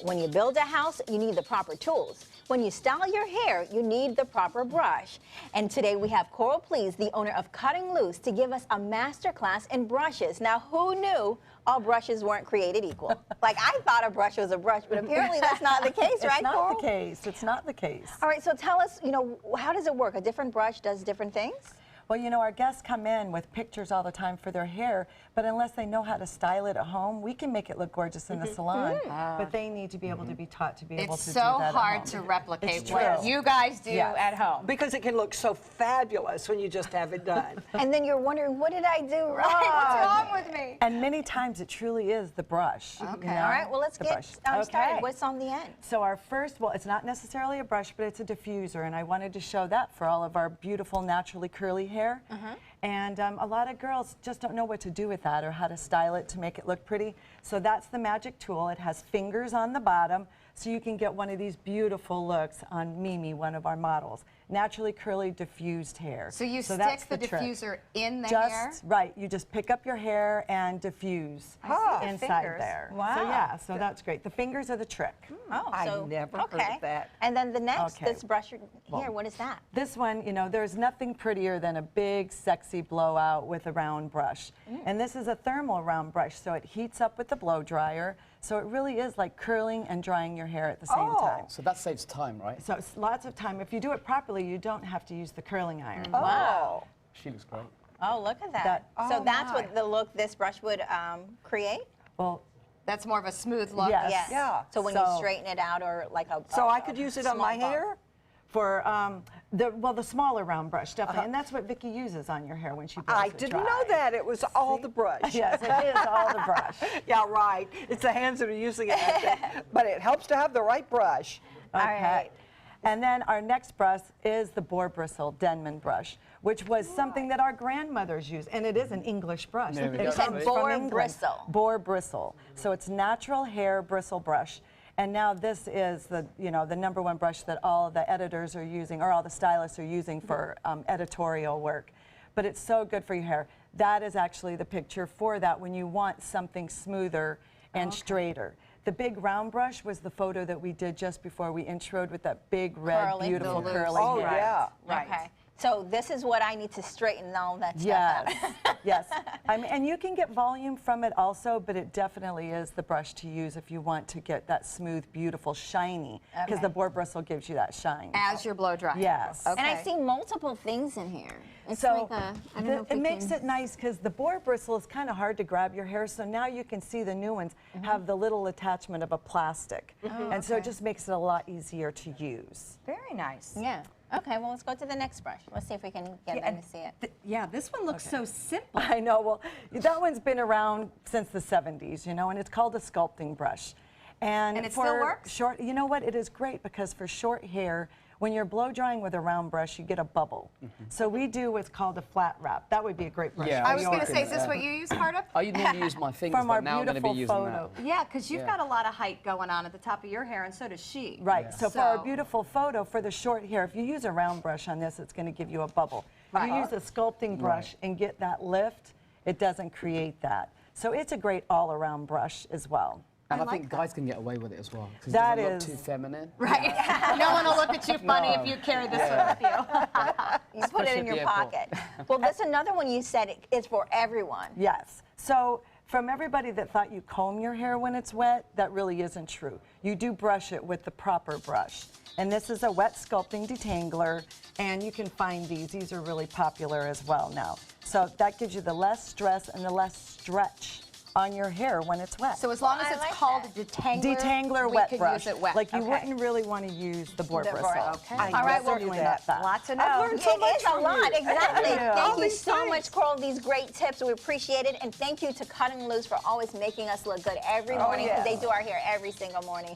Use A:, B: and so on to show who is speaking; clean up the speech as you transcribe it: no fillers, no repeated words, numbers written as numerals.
A: when you build a house, you need the proper tools. When you style your hair, you need the proper brush. And today we have Coral Please, the owner of Cutting Loose, to give us a master class in brushes. Now, who knew all brushes weren't created equal? Like, I thought a brush was a brush, but apparently that's not the case, right, Coral?
B: It's not the case. It's not the case.
A: All right, so tell us, how does it work? A different brush does different things?
B: Well, our guests come in with pictures all the time for their hair, but unless they know how to style it at home, we can make it look gorgeous in the salon, but they need to be able to be taught to be able to do that at home.
C: It's so hard to replicate what
B: true.
C: you guys do
B: Yes.
C: at home.
D: Because it can look so fabulous when you just have it done.
A: And then you're wondering, what did I do wrong?
C: What's wrong with me?
B: And many times it truly is the brush.
C: Okay.
A: All right, well, let's get started. What's on the end?
B: So our first, well, it's not necessarily a brush, but it's a diffuser, and I wanted to show that for all of our beautiful, naturally curly hair. And a lot of girls just don't know what to do with that or how to style it to make it look pretty. So that's the magic tool. It has fingers on the bottom, so you can get one of these beautiful looks on Mimi, one of our models. Naturally curly, diffused hair.
C: So you
B: that's
C: stick the
B: trick.
C: diffuser in the
B: Just,
C: hair?
B: right. You just pick up your hair and diffuse inside
C: fingers.
B: there.
A: Wow.
B: So yeah, so that's great. The fingers are the trick.
A: Oh,
D: I
A: so,
D: never heard of that.
A: And then the next,
B: Okay.
A: this brush here, what is that?
B: This one, there's nothing prettier than a big, sexy blowout with a round brush. And this is a thermal round brush, so it heats up with the blow dryer. So it really is like curling and drying your hair at the same time.
E: So that saves time, right?
B: So it's lots of time. If you do it properly, you don't have to use the curling iron.
A: Wow.
E: She looks great.
A: Oh, look at that. So that's what the look this brush would create?
B: Well,
C: That's more of a smooth look.
B: Yes.
A: Yes.
D: Yeah.
A: So when you straighten it out or like a
D: So I could use it on my
A: small bump.
D: hair?
B: for the smaller round brush, definitely. And that's what Vicki uses on your hair when she does
D: I
B: it
D: didn't
B: dry.
D: know that. It was all the brush.
B: Yes, it is all the brush.
D: Yeah, right. It's the hands that are using it. I think. But it helps to have the right brush.
B: Okay.
A: right.
B: And then our next brush is the boar bristle Denman brush, which was something that our grandmothers used, and it is an English brush.
E: There we
B: It
E: go.
B: comes
E: You said
B: from
A: boar
B: England.
A: bristle.
B: Boar bristle. So it's natural hair bristle brush. And now this is the #1 brush that all the editors are using, or all the stylists are using for editorial work. But it's so good for your hair. That is actually the picture for that when you want something smoother and straighter. The big round brush was the photo that we did just before we introed with that big red,
A: Curly.
B: beautiful
C: The
B: curly
D: Oh,
B: hair.
D: yeah.
C: Right.
A: Okay. So this is what I need to straighten all that stuff
B: Yes,
A: out.
B: yes. And you can get volume from it also, but it definitely is the brush to use if you want to get that smooth, beautiful, shiny, because
A: Okay.
B: the boar bristle gives you that shine.
C: As your blow dry.
B: Yes.
C: Okay.
A: And I see multiple things in here. It's
B: So
A: like a, I don't know if
B: it
A: you
B: makes
A: can-
B: it nice because the boar bristle is kind of hard to grab your hair, so now you can see the new ones have the little attachment of a plastic. And so it just makes it a lot easier to use.
C: Very nice.
A: Yeah. Okay, well, let's go to the next brush. Let's see if we can get them to see it.
C: Yeah, this one looks so simple.
B: I know. Well, that one's been around since the 70s, and it's called a sculpting brush. And
C: it
B: for
C: still works?
B: Short, you know what? It is great because for short hair, when you're blow drying with a round brush, you get a bubble. So we do what's called a flat wrap. That would be a great brush.
E: Yeah,
C: I
B: for
C: was
B: your
C: going to say,
B: hair.
C: is this what you use, Carta?
E: I normally use my fingers,
B: From our
E: but now I'm going to be
B: beautiful
E: using
B: photo.
E: that.
C: Yeah, because you've
E: Yeah.
C: got a lot of height going on at the top of your hair, and so does she.
B: Right. So for our
C: So-
B: beautiful photo, for the short hair, if you use a round brush on this, it's going to give you a bubble. If you use a sculpting brush and get that lift, it doesn't create that. So it's a great all-around brush as well.
E: And I,
C: like
E: think guys can get away with it as well. Because
B: That
E: it doesn't
B: is-
E: look too feminine.
C: Right. No one will look at you funny if you carry this one with you.
A: You put it
E: Especially
A: in
E: at
A: your
E: the airport.
A: pocket. Well, this another one you said is for everyone.
B: Yes. So from everybody that thought you comb your hair when it's wet, that really isn't true. You do brush it with the proper brush. And this is a wet sculpting detangler, and you can find these. These are really popular as well now. So that gives you the less stress and the less stretch on your hair when it's wet.
C: So as long as
A: I
C: it's
A: like
C: called
A: that.
C: a detangler,
B: Detangler
C: we
B: wet
C: could
B: brush.
C: use it wet.
B: Like you
C: Okay.
B: wouldn't really want to use the boar bristle.
C: Okay.
D: I
A: All right, well,
B: certainly not that.
C: Lots to know.
D: I've learned so
A: It
D: much
A: is a
D: from
A: lot,
D: you.
A: exactly.
B: Yeah.
A: Thank
D: All
A: you
D: these
A: so
D: things.
A: much, Coral, these great tips. We appreciate it. And thank you to Cutting Loose for always making us look good every morning, because
D: yes.
A: they do our hair every single morning.